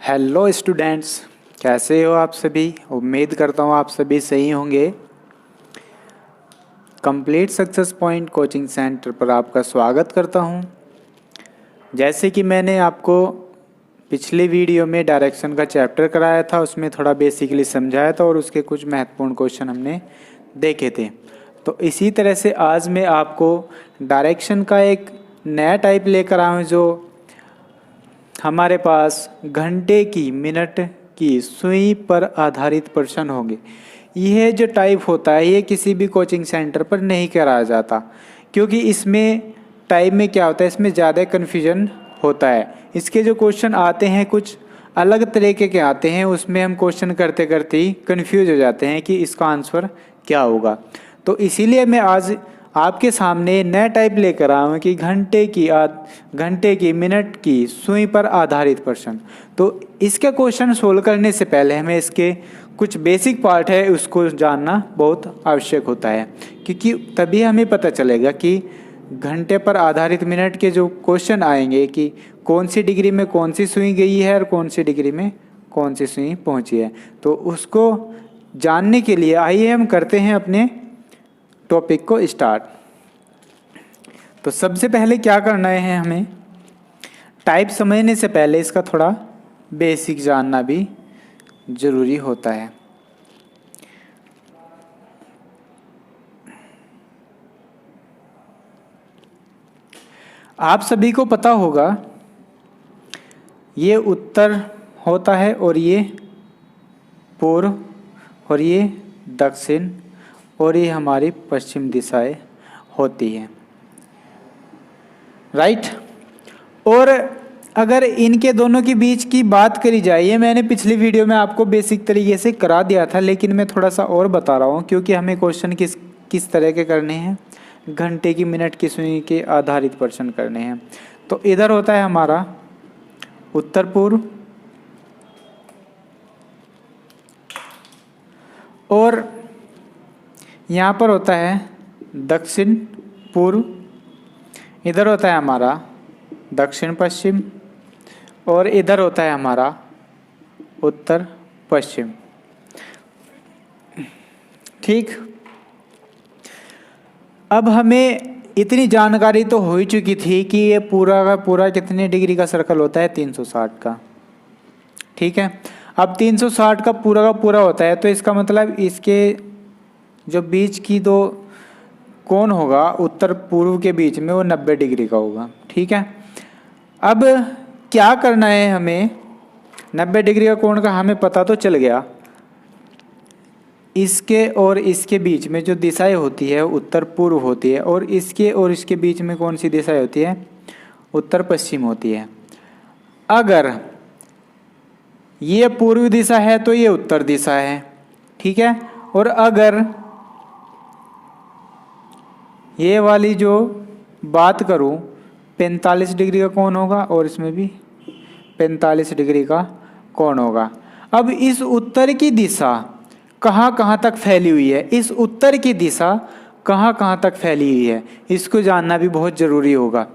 Hello students, कैसे हो आप सभी। उम्मीद करता हूँ आप सभी सही होंगे। Complete success point coaching centre पर आपका स्वागत करता हूँ। जैसे कि मैंने आपको पिछली वीडियो में डायरेक्शन का चैप्टर कराया था, उसमें थोड़ा बेसिकली समझाया था और उसके कुछ महत्वपूर्ण क्वेश्चन हमने देखे थे। तो इसी तरह से आज मैं आपको डायरेक्शन का एक नया टाइप लेकर आया हूँ, जो हमारे पास घंटे की, मिनट की सुई पर आधारित प्रश्न होंगे। यह जो टाइप होता है ये किसी भी कोचिंग सेंटर पर नहीं कराया जाता, क्योंकि इसमें टाइप में क्या होता है, इसमें ज़्यादा कन्फ्यूजन होता है। इसके जो क्वेश्चन आते हैं कुछ अलग तरीके के आते हैं, उसमें हम क्वेश्चन करते करते ही कन्फ्यूज हो जाते हैं कि इसका आंसर क्या होगा। तो इसीलिए मैं आज आपके सामने नया टाइप लेकर आया हूँ कि घंटे की, मिनट की सुई पर आधारित प्रश्न। तो इसके क्वेश्चन सोल्व करने से पहले हमें इसके कुछ बेसिक पार्ट है उसको जानना बहुत आवश्यक होता है, क्योंकि तभी हमें पता चलेगा कि घंटे पर आधारित मिनट के जो क्वेश्चन आएंगे कि कौन सी डिग्री में कौन सी सुई गई है और कौन सी डिग्री में कौन सी सुई पहुँची है। तो उसको जानने के लिए आइए हम करते हैं अपने टॉपिक को स्टार्ट। तो सबसे पहले क्या करना है, हमें टाइप समझने से पहले इसका थोड़ा बेसिक जानना भी जरूरी होता है। आप सभी को पता होगा ये उत्तर होता है और ये पूर्व और ये दक्षिण और ये हमारी पश्चिम दिशाएं होती हैं, राइट। और अगर इनके दोनों के बीच की बात करी जाए, ये मैंने पिछली वीडियो में आपको बेसिक तरीके से करा दिया था, लेकिन मैं थोड़ा सा और बता रहा हूँ क्योंकि हमें क्वेश्चन किस तरह के करने हैं, घंटे की, मिनट की सुई के आधारित प्रश्न करने हैं। तो इधर होता है हमारा उत्तर पूर्व और यहाँ पर होता है दक्षिण पूर्व, इधर होता है हमारा दक्षिण पश्चिम और इधर होता है हमारा उत्तर पश्चिम, ठीक। अब हमें इतनी जानकारी तो हो ही चुकी थी कि ये पूरा का पूरा कितने डिग्री का सर्कल होता है, 360 का, ठीक है। अब 360 का पूरा होता है, तो इसका मतलब इसके जो बीच की दो कोण होगा उत्तर पूर्व के बीच में, वो 90 डिग्री का होगा, ठीक है। अब क्या करना है हमें, 90 डिग्री का कोण का हमें पता तो चल गया। इसके और इसके बीच में जो दिशाएं होती है उत्तर पूर्व होती है, और इसके बीच में कौन सी दिशाएं होती है, उत्तर पश्चिम होती है। अगर ये पूर्व दिशा है तो ये उत्तर दिशा है, ठीक है। और अगर ये वाली जो बात करूं 45 डिग्री का कोण होगा और इसमें भी 45 डिग्री का कोण होगा। अब इस उत्तर की दिशा कहाँ कहाँ तक फैली हुई है, इस उत्तर की दिशा कहाँ कहाँ तक फैली हुई है, इसको जानना भी बहुत ज़रूरी होगा,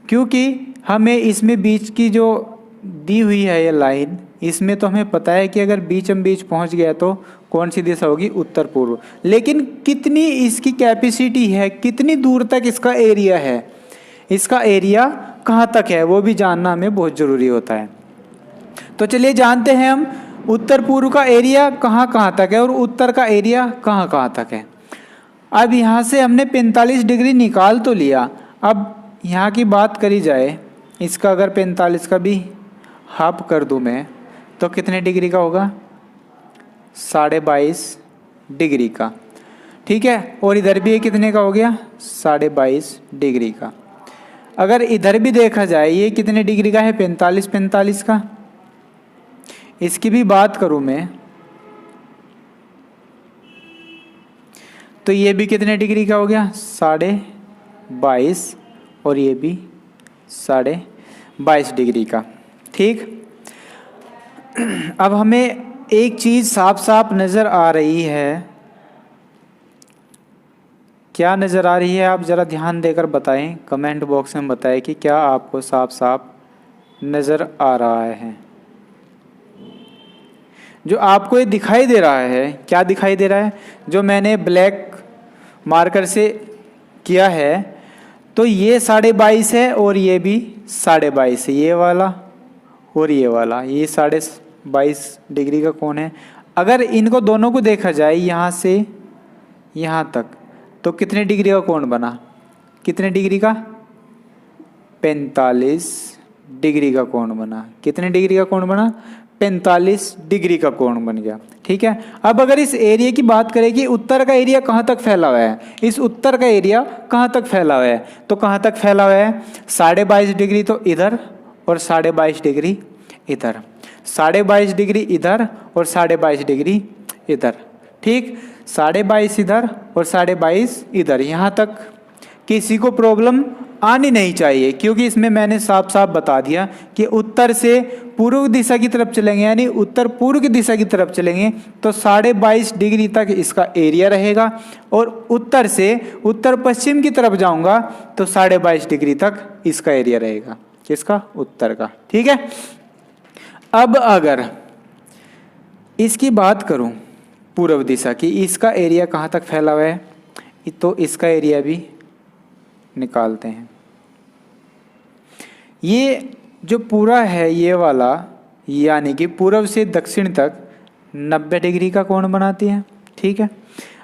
क्योंकि हमें इसमें बीच की जो दी हुई है ये लाइन, इसमें तो हमें पता है कि अगर बीचम बीच पहुंच गया तो कौन सी दिशा होगी, उत्तर पूर्व। लेकिन कितनी इसकी कैपेसिटी है, कितनी दूर तक इसका एरिया है, इसका एरिया कहाँ तक है, वो भी जानना हमें बहुत ज़रूरी होता है। तो चलिए जानते हैं हम उत्तर पूर्व का एरिया कहाँ कहाँ तक है और उत्तर का एरिया कहाँ कहाँ तक है। अब यहाँ से हमने 45 डिग्री निकाल तो लिया। अब यहाँ की बात करी जाए, इसका अगर 45 का भी हाफ कर दूँ मैं तो कितने डिग्री का होगा, 22.5 डिग्री का, ठीक है। और इधर भी कितने का हो गया, 22.5 डिग्री का। अगर इधर भी देखा जाए ये कितने डिग्री का है, 45 का। इसकी भी बात करूं मैं तो ये भी कितने डिग्री का हो गया, 22.5, और ये भी 22.5 डिग्री का, ठीक। अब हमें एक चीज़ साफ साफ नज़र आ रही है, क्या नज़र आ रही है, आप ज़रा ध्यान देकर बताएं, कमेंट बॉक्स में बताएं कि क्या आपको साफ साफ नज़र आ रहा है। जो आपको ये दिखाई दे रहा है, क्या दिखाई दे रहा है, जो मैंने ब्लैक मार्कर से किया है, तो ये 22.5 है और ये भी 22.5 है, ये वाला और ये वाला, ये 22.5 डिग्री का कोण है। अगर इनको दोनों को देखा जाए यहाँ से यहाँ तक, तो कितने डिग्री का कोण बना, कितने डिग्री का, 45 डिग्री का कोण बना। कितने डिग्री का कोण बना, 45 डिग्री का कोण बन गया। ठीक है, अब अगर इस एरिया की बात करें कि उत्तर का एरिया कहाँ तक फैला हुआ है, इस उत्तर का एरिया कहाँ तक फैला हुआ है, तो कहाँ तक फैला हुआ है, 22.5 डिग्री तो इधर और 22.5 डिग्री इधर, 22.5 डिग्री इधर और 22.5 डिग्री इधर। ठीक, 22.5 इधर और 22.5 इधर, यहाँ तक किसी को प्रॉब्लम आनी नहीं चाहिए, क्योंकि इसमें मैंने साफ साफ बता दिया कि उत्तर से पूर्व दिशा की तरफ चलेंगे, यानी उत्तर पूर्व की दिशा की तरफ चलेंगे तो 22.5 डिग्री तक इसका एरिया रहेगा, और उत्तर से उत्तर पश्चिम की तरफ जाऊंगा तो 22.5 डिग्री तक इसका एरिया रहेगा, किसका, उत्तर का। ठीक है, अब अगर इसकी बात करूं पूर्व दिशा की, इसका एरिया कहाँ तक फैला हुआ है, तो इसका एरिया भी निकालते हैं। ये जो पूरा है ये वाला, यानी कि पूर्व से दक्षिण तक 90 डिग्री का कोण बनाती है। ठीक है,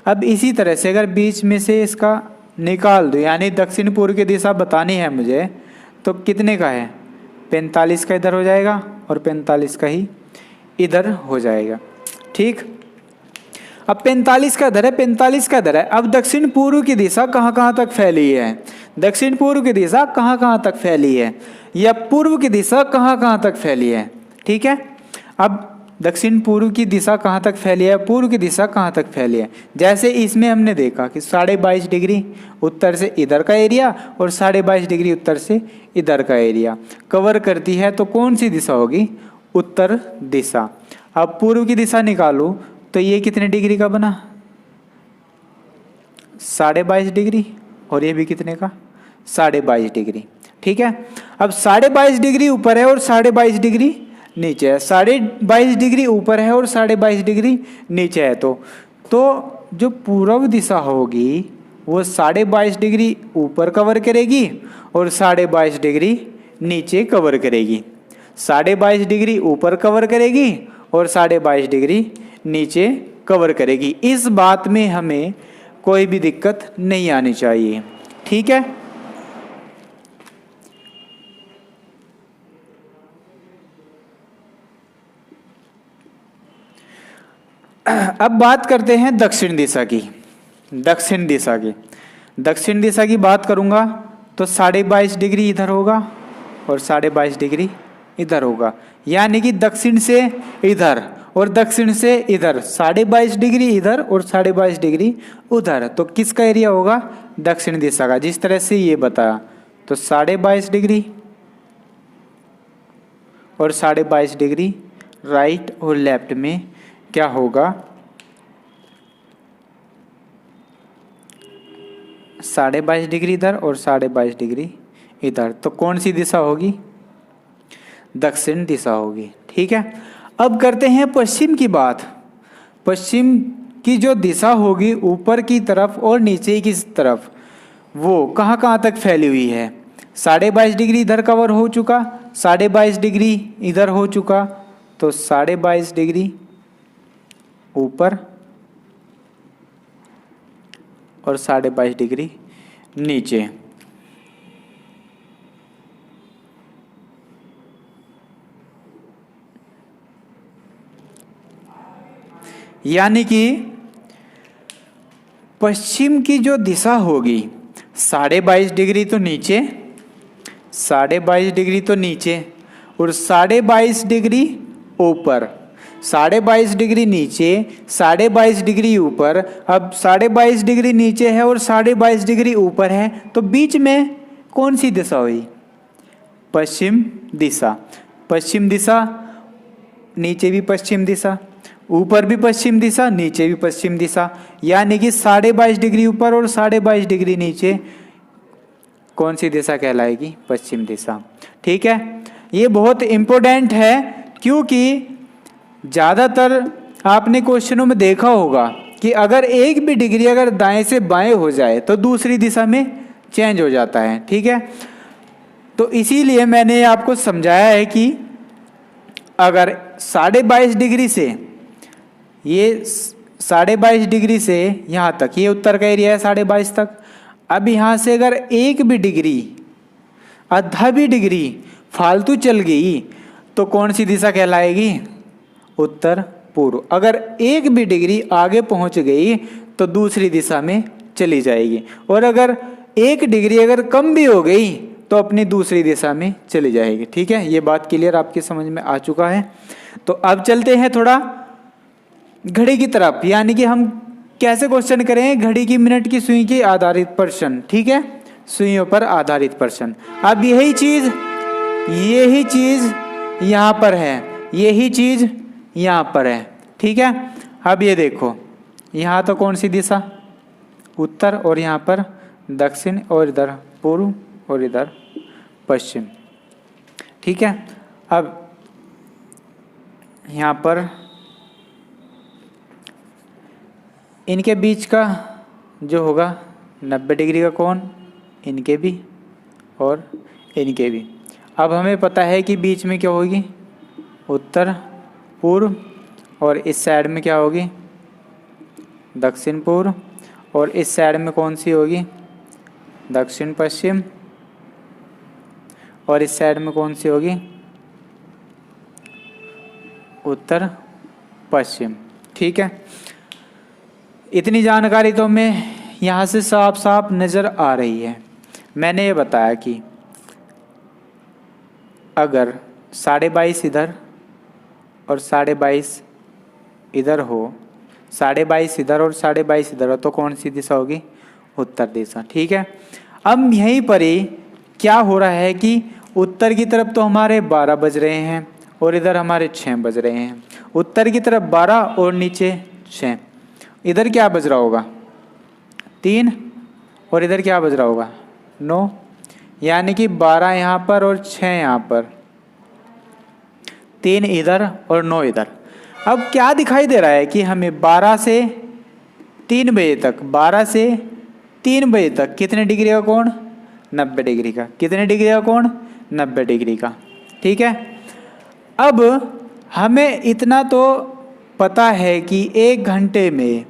अब इसी तरह से अगर बीच में से इसका निकाल दूं, यानी दक्षिण पूर्व की दिशा बतानी है मुझे, तो कितने का है, 45 का इधर हो जाएगा और 45 का ही इधर हो जाएगा। ठीक, अब 45 का इधर है, 45 का इधर है। अब दक्षिण पूर्व की दिशा कहाँ कहाँ तक फैली है, दक्षिण पूर्व की दिशा कहाँ कहाँ तक फैली है, या पूर्व की दिशा कहाँ कहाँ तक फैली है। ठीक है, अब दक्षिण पूर्व की दिशा कहाँ तक फैली है, पूर्व की दिशा कहाँ तक फैली है। जैसे इसमें हमने देखा कि 22.5 डिग्री उत्तर से इधर का एरिया और 22.5 डिग्री उत्तर से इधर का एरिया कवर करती है, तो कौन सी दिशा होगी, उत्तर दिशा। अब पूर्व की दिशा निकालूं तो ये कितने डिग्री का बना, 22.5 डिग्री, और ये भी कितने का, 22.5 डिग्री। ठीक है, अब 22.5 डिग्री ऊपर है और 22.5 डिग्री नीचे है, 22.5 डिग्री ऊपर है और 22.5 डिग्री नीचे है, तो जो पूर्व दिशा होगी वो 22.5 डिग्री ऊपर कवर करेगी और 22.5 डिग्री नीचे कवर करेगी, 22.5 डिग्री ऊपर कवर करेगी और 22.5 डिग्री नीचे कवर करेगी। इस बात में हमें कोई भी दिक्कत नहीं आनी चाहिए। ठीक है, अब बात करते हैं दक्षिण दिशा की। दक्षिण दिशा की, दक्षिण दिशा की बात करूंगा तो 22.5 डिग्री इधर होगा और 22.5 डिग्री इधर होगा, यानी कि दक्षिण से इधर और दक्षिण से इधर, 22.5 डिग्री इधर और 22.5 डिग्री उधर, तो किसका एरिया होगा, दक्षिण दिशा का। जिस तरह से ये बताया, तो 22.5 डिग्री और 22.5 डिग्री राइट और लेफ्ट में क्या होगा, 22.5 डिग्री इधर और 22.5 डिग्री इधर, तो कौन सी दिशा होगी, दक्षिण दिशा होगी। ठीक है, अब करते हैं पश्चिम की बात। पश्चिम की जो दिशा होगी ऊपर की तरफ और नीचे की तरफ, वो कहाँ कहाँ तक फैली हुई है, 22.5 डिग्री इधर कवर हो चुका, 22.5 डिग्री इधर हो चुका, तो 22.5 डिग्री ऊपर और 22.5 डिग्री नीचे। यानी कि पश्चिम की जो दिशा होगी 22.5 डिग्री तो नीचे, 22.5 डिग्री तो नीचे और 22.5 डिग्री ऊपर, 22.5 डिग्री नीचे, 22.5 डिग्री ऊपर। अब 22.5 डिग्री नीचे है और 22.5 डिग्री ऊपर है, तो बीच में कौन सी दिशा हुई, पश्चिम दिशा। पश्चिम दिशा, नीचे भी पश्चिम दिशा, ऊपर भी पश्चिम दिशा, नीचे भी पश्चिम दिशा, यानी कि 22.5 डिग्री ऊपर और 22.5 डिग्री नीचे कौन सी दिशा कहलाएगी, पश्चिम दिशा। ठीक है, ये बहुत इम्पोर्टेंट है, क्योंकि ज़्यादातर आपने क्वेश्चनों में देखा होगा कि अगर एक भी डिग्री अगर दाएं से बाएं हो जाए तो दूसरी दिशा में चेंज हो जाता है। ठीक है, तो इसीलिए मैंने आपको समझाया है कि अगर 22.5 डिग्री से ये 22.5 डिग्री से यहाँ तक, ये उत्तर का एरिया है 22.5 तक। अब यहाँ से अगर एक भी डिग्री, आधा भी डिग्री फालतू चल गई तो कौन सी दिशा कहलाएगी? उत्तर पूर्व। अगर एक भी डिग्री आगे पहुँच गई तो दूसरी दिशा में चली जाएगी, और अगर एक डिग्री अगर कम भी हो गई तो अपनी दूसरी दिशा में चली जाएगी। ठीक है, ये बात क्लियर आपकी समझ में आ चुका है। तो अब चलते हैं थोड़ा घड़ी की तरफ, यानी कि हम कैसे क्वेश्चन करें, घड़ी की मिनट की सुई के आधारित प्रश्न। ठीक है, सुइयों पर आधारित प्रश्न। अब यही चीज यहाँ पर है, यही चीज यहाँ पर है। ठीक है, अब ये देखो, यहाँ तो कौन सी दिशा? उत्तर, और यहाँ पर दक्षिण, और इधर पूर्व, और इधर पश्चिम। ठीक है, अब यहाँ पर इनके बीच का जो होगा 90 डिग्री का कोण, इनके भी और इनके भी। अब हमें पता है कि बीच में क्या होगी? उत्तर पूर्व, और इस साइड में क्या होगी? दक्षिण पूर्व, और इस साइड में कौन सी होगी? दक्षिण पश्चिम, और इस साइड में कौन सी होगी? उत्तर पश्चिम। ठीक है, इतनी जानकारी तो हमें यहाँ से साफ साफ नज़र आ रही है। मैंने ये बताया कि अगर 22.5 इधर और 22.5 इधर हो, 22.5 इधर और 22.5 इधर हो, तो कौन सी दिशा होगी? उत्तर दिशा। ठीक है, अब यहीं पर ही क्या हो रहा है कि उत्तर की तरफ तो हमारे 12 बज रहे हैं और इधर हमारे 6 बज रहे हैं। उत्तर की तरफ 12 और नीचे 6। इधर क्या बज रहा होगा? 3, और इधर क्या बज रहा होगा? 9, यानी कि 12 यहाँ पर और 6 यहाँ पर, 3 इधर और 9 इधर। अब क्या दिखाई दे रहा है कि हमें 12 से 3 बजे तक, 12 से 3 बजे तक कितने डिग्री का कोण? 90 डिग्री का। कितने डिग्री का कोण? 90 डिग्री का। ठीक है, अब हमें इतना तो पता है कि एक घंटे में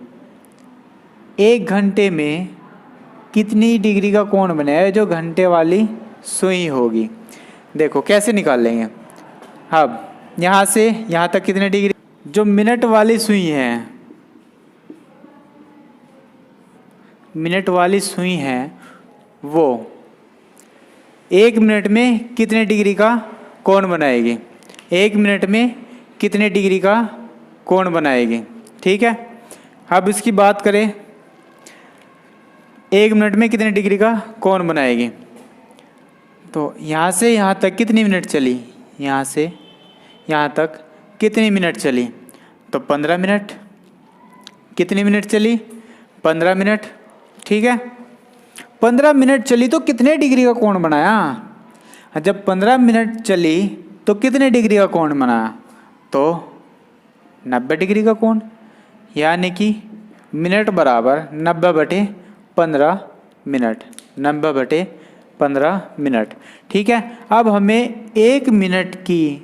कितनी डिग्री का कोण बनेगा, जो घंटे वाली सुई होगी। देखो कैसे निकाल लेंगे। अब यहाँ से यहाँ तक कितने डिग्री? जो मिनट वाली सुई है, मिनट वाली सुई है, वो 1 मिनट में कितने डिग्री का कोण बनाएगी? 1 मिनट में कितने डिग्री का कोण बनाएगी? ठीक है, अब इसकी बात करें, 1 मिनट में कितने डिग्री का कोण बनाएगी? तो यहाँ से यहाँ तक कितनी मिनट चली? यहाँ से यहाँ तक कितनी मिनट चली? तो 15 मिनट। कितनी मिनट चली? 15 मिनट। ठीक है, 15 मिनट चली तो कितने डिग्री का कोण बनाया? जब 15 मिनट चली तो कितने डिग्री का कोण बनाया? तो 90 डिग्री का कोण, यानी कि मिनट बराबर 90/15 मिनट, 90/15 मिनट। ठीक है, अब हमें 1 मिनट की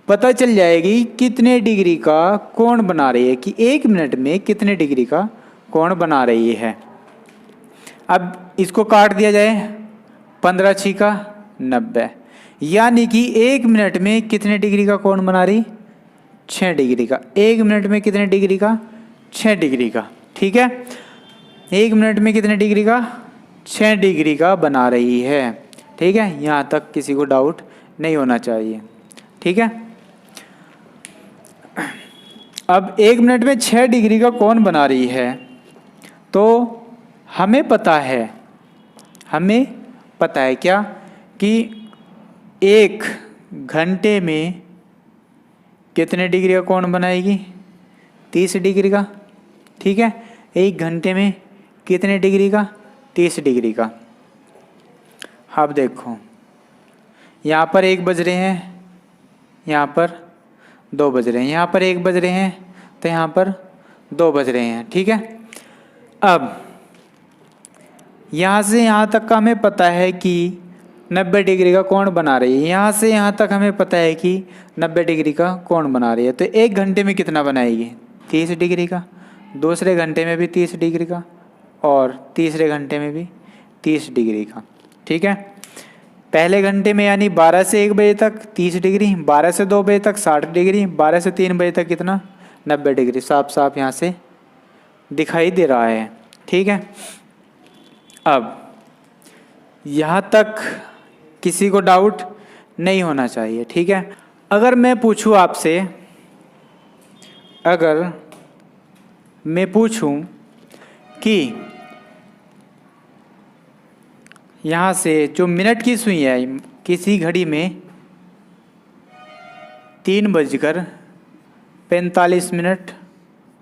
पता चल जाएगी कितने डिग्री का कोण बना रही है, कि 1 मिनट में कितने डिग्री का कोण बना रही है। अब इसको काट दिया जाए, 15 छिका 90, यानी कि 1 मिनट में कितने डिग्री का कोण बना रही? 6 डिग्री का। 1 मिनट में कितने डिग्री का? 6 डिग्री का। ठीक है, 1 मिनट में कितने डिग्री का? 6 डिग्री का बना रही है। ठीक है, यहाँ तक किसी को डाउट नहीं होना चाहिए। ठीक है, अब 1 मिनट में 6 डिग्री का कोण बना रही है, तो हमें पता है क्या कि 1 घंटे में कितने डिग्री का कोण बनाएगी? 30 डिग्री का। ठीक है, 1 घंटे में कितने डिग्री का? 30 डिग्री का। अब देखो, यहाँ पर 1 बज रहे हैं, यहाँ पर 2 बज रहे हैं, यहाँ पर 1 बज रहे हैं तो यहाँ पर 2 बज रहे हैं। ठीक है, अब यहाँ से यहाँ तक का हमें पता है कि 90 डिग्री का कोण बना रही है। यहाँ से यहाँ तक हमें पता है कि 90 डिग्री का कोण बना रही है। तो 1 घंटे में कितना बनाएगी? 30 डिग्री का। दूसरे घंटे में भी 30 डिग्री का और तीसरे घंटे में भी 30 डिग्री का। ठीक है, पहले घंटे में यानी 12 से 1 बजे तक 30 डिग्री, 12 से 2 बजे तक 60 डिग्री, 12 से 3 बजे तक कितना? 90 डिग्री। साफ साफ यहाँ से दिखाई दे रहा है। ठीक है, अब यहाँ तक किसी को डाउट नहीं होना चाहिए। ठीक है, अगर मैं पूछूं आपसे, अगर मैं पूछूं कि यहाँ से जो मिनट की सुई है, किसी घड़ी में 3:45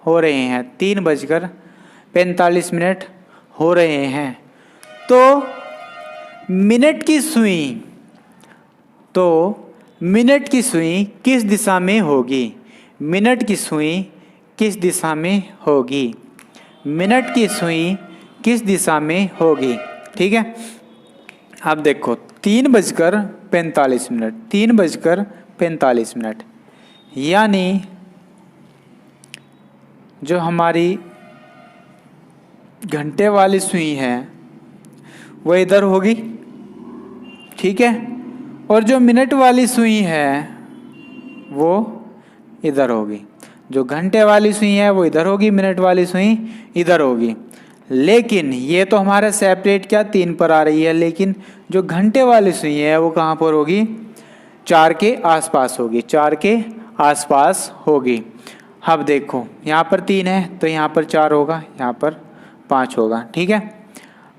हो रहे हैं, 3:45 हो रहे हैं, तो मिनट की सुई किस दिशा में होगी? मिनट की सुई किस दिशा में होगी? मिनट की सुई किस दिशा में होगी? ठीक है, आप देखो 3:45, यानी जो हमारी घंटे वाली सुई है वो इधर होगी। ठीक है, और जो मिनट वाली सुई है वो इधर होगी। जो घंटे वाली सुई है वो इधर होगी, मिनट वाली सुई इधर होगी। लेकिन ये तो हमारा सेपरेट क्या 3 पर आ रही है, लेकिन जो घंटे वाली सुई है वो कहाँ पर होगी? 4 के आसपास होगी, 4 के आसपास होगी। अब देखो यहाँ पर 3 है तो यहाँ पर 4 होगा, यहाँ पर 5 होगा। ठीक है,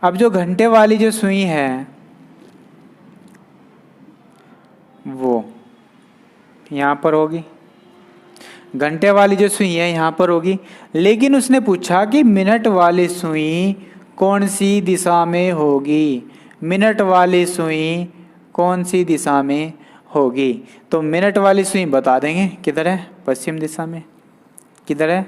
अब जो घंटे वाली जो सुई है वो यहाँ पर होगी, घंटे वाली जो सुई है यहाँ पर होगी। लेकिन उसने पूछा कि मिनट वाली सुई कौन सी दिशा में होगी? मिनट वाली सुई कौन सी दिशा में होगी? तो मिनट वाली सुई बता देंगे किधर है? पश्चिम दिशा में। किधर है?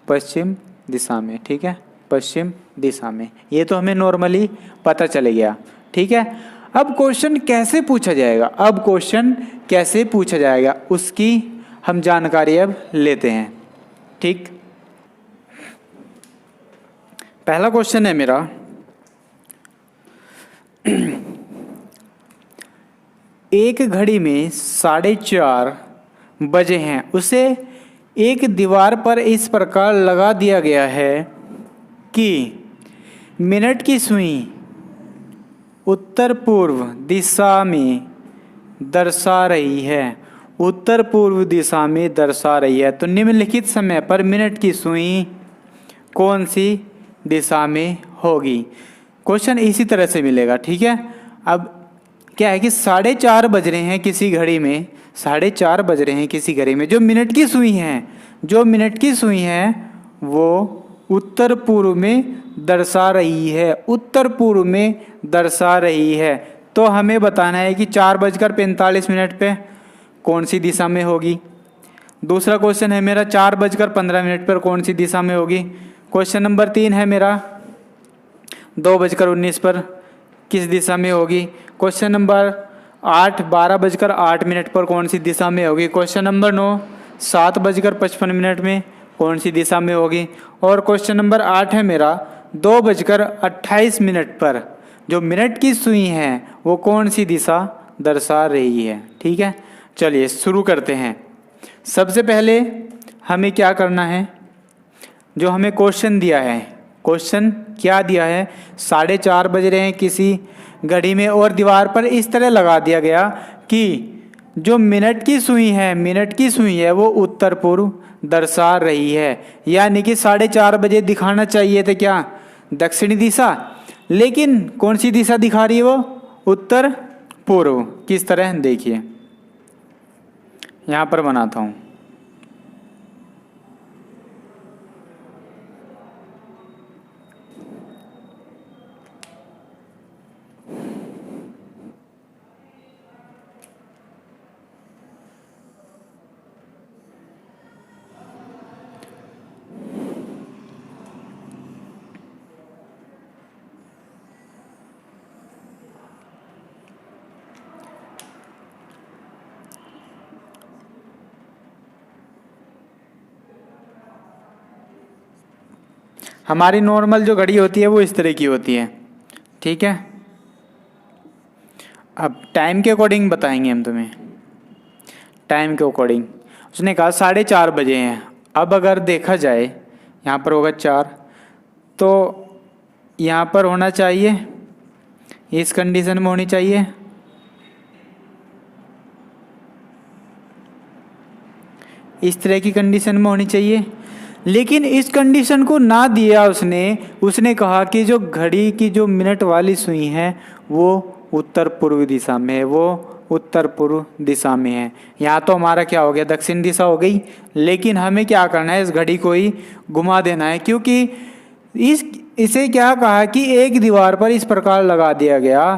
पश्चिम दिशा में। ठीक है, पश्चिम दिशा में। ये तो हमें नॉर्मली पता चले गया। ठीक है, अब क्वेश्चन कैसे पूछा जाएगा? अब क्वेश्चन कैसे पूछा जाएगा उसकी हम जानकारी अब लेते हैं। ठीक, पहला क्वेश्चन है मेरा, एक घड़ी में 4:30 बजे हैं, उसे एक दीवार पर इस प्रकार लगा दिया गया है कि मिनट की सुई उत्तर पूर्व दिशा में दर्शा रही है। उत्तर पूर्व दिशा में दर्शा रही है, तो निम्नलिखित समय पर मिनट की सुई कौन सी दिशा में होगी? क्वेश्चन इसी तरह से मिलेगा। ठीक है, अब क्या है कि 4:30 बज रहे हैं किसी घड़ी में, 4:30 बज रहे हैं किसी घड़ी में, जो मिनट की सुई है वो उत्तर पूर्व में दर्शा रही है, उत्तर पूर्व में दर्शा रही है। तो हमें बताना है कि 4:45 पे कौन सी दिशा में होगी। दूसरा क्वेश्चन है मेरा 4:15 पर कौन सी दिशा में होगी। क्वेश्चन नंबर 3 है मेरा 2:19 पर किस दिशा में होगी। क्वेश्चन नंबर 8 12:08 पर कौन सी दिशा में होगी। क्वेश्चन नंबर 9 7:55 में कौन सी दिशा में होगी। और क्वेश्चन नंबर 8 है मेरा 2:28 पर जो मिनट की सुई है वो कौन सी दिशा दर्शा रही है। ठीक है, चलिए शुरू करते हैं। सबसे पहले हमें क्या करना है, जो हमें क्वेश्चन दिया है, क्वेश्चन क्या दिया है, 4:30 बज रहे हैं किसी घड़ी में और दीवार पर इस तरह लगा दिया गया कि जो मिनट की सुई है वो उत्तर पूर्व दर्शा रही है। यानी कि 4:30 बजे दिखाना चाहिए थे क्या? दक्षिणी दिशा, लेकिन कौन सी दिशा दिखा रही है वो? उत्तर पूर्व। किस तरह देखिए, यहाँ पर बनाता हूँ। हमारी नॉर्मल जो घड़ी होती है वो इस तरह की होती है, ठीक है। अब टाइम के अकॉर्डिंग बताएंगे हम तुम्हें, टाइम के अकॉर्डिंग। उसने कहा 4:30 बजे हैं। अब अगर देखा जाए यहाँ पर होगा 4, तो यहाँ पर होना चाहिए, इस कंडीशन में होनी चाहिए, इस तरह की कंडीशन में होनी चाहिए। लेकिन इस कंडीशन को ना दिया उसने कहा कि जो घड़ी की जो मिनट वाली सुई है वो उत्तर पूर्व दिशा में है, वो उत्तर पूर्व दिशा में है। यहाँ तो हमारा क्या हो गया, दक्षिण दिशा हो गई। लेकिन हमें क्या करना है, इस घड़ी को ही घुमा देना है, क्योंकि इसे क्या कहा कि एक दीवार पर इस प्रकार लगा दिया गया